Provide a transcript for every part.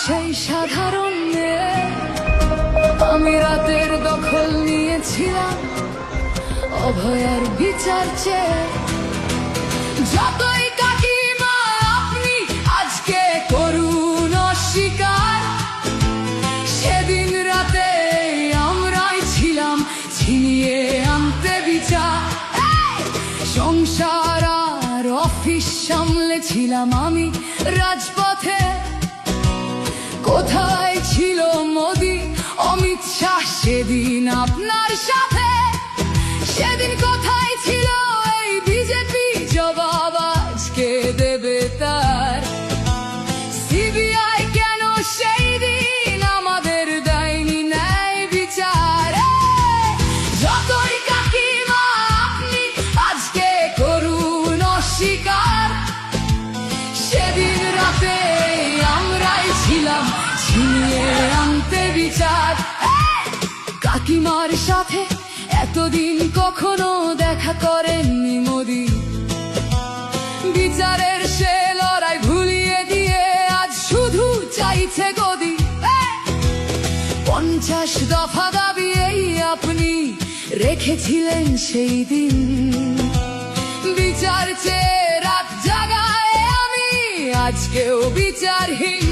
সেই সাধারণ মেয়ে, আমি রাতের দখল নিয়েছিলাম অভয়ার বিচার চেয়ে। যতই কাকিমা আপনি আজকে করুন অস্বীকার, সেদিন রাতে আমরাই ছিলাম ছিনিয়ে আনতে বিচার। সংসার আর অফিস সামলেছিলাম আমি রাজপথে। কোথায় ছিল মোদি অমিত শাহ সেদিন আপনার সাথে? সেদিন কোথায় ছিল এই বিজেপি? জবাব আজকে দেবে তার। সিবিআই কেন সেই দিন আমাদের দেয়নি ন্যায় বিচার? যতই কাকিমা আপনি আজকে করুন অস্বীকার, সেদিন রাতে আমরাই ছিলাম ছিনিয়ে আনতে বিচার। কাকিমার সাথে এতদিন কখনো দেখা করেননি মোদি, বিচারের সে লড়াই ভুলিয়ে দিয়ে আজ শুধু চাইছে গদি। 50 দফা দাবি এই আপনি রেখেছিলেন সেই দিন, বিচার চেয়ে রাত জাগায় আমি আজকেও বিচারহীন।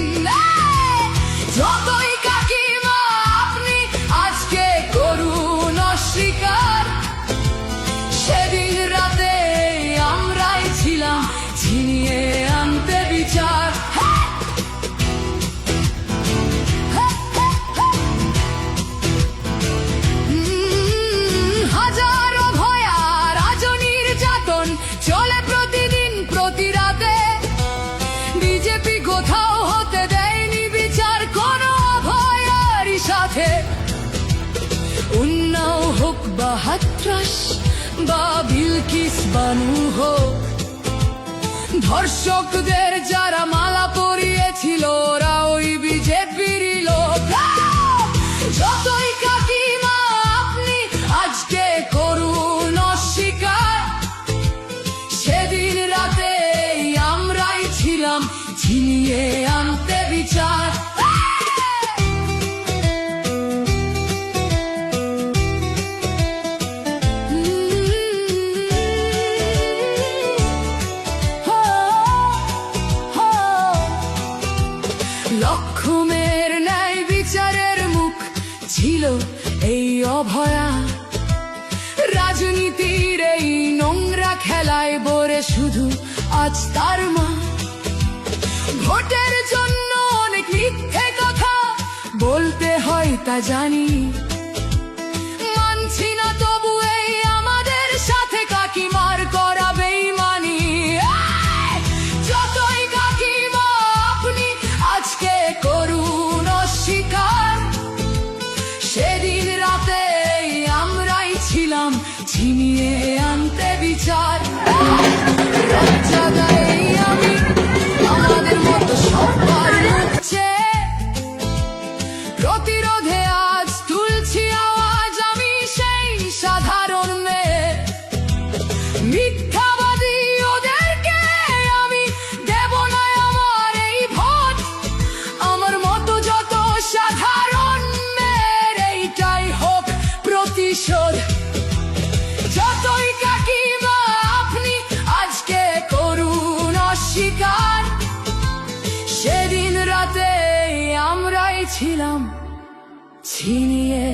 যতই কাকিমা আপনি আজকে করুন অস্বীকার, সেদিন রাতে আমরাই ছিলাম ছিনিয়ে আনতে বিচার। হাজারো ভয়া রাজনীর যাতন চলে প্রতিদিন প্রতি রাতে। বিজেপি কোথাও হতে দেয়নি বিচার কোনো অভয়ারই সাথে। উন্নাও হোক বা হাতরাস বা বিলকিস বানু হোক, ধর্ষকদের যারা মালা পরিয়েছিল ওরা ওই বিজেপিরই লোক। যতই কাকিমা আপনি আজকে করুন অস্বীকার, সেদিন রাতে আমরাই ছিলাম ছিনিয়ে আনতে বিচার। লক্ষ্মণের ন্যায় বিচারের মুখ ছিল এই অভয়া। রাজনীতির এই নোংরা খেলায় বরে শুধু আজ তার মা। ভোটের জন্য অনেক মিথ্যে কথা বলতে হয় তা জানি, মানছি না তবু এই আমাদের সাথে কাকিমার করা বেইমানি। যতই কাকিমা আপনি আজকে করুন অস্বীকার, সেদিন রাতে আমরাই ছিলাম ছিনিয়ে আনতে বিচার। আমি আমাদের মতো সবার মুখছে প্রতিরোধে আজ তুলছি আওয়াজ আমি সেই সাধারণ মেয়ে। মিথ্যাবাদী ওদেরকে আমি দেব না আমার এই ভোট। আমার মতো যত সাধারণ মেয়ের এইটাই হোক প্রতিশোধ। যতই কাকিমা আপনি আজকে করুন অস্বীকার, সেদিন রাতে আমরাই ছিলাম ছিনিয়ে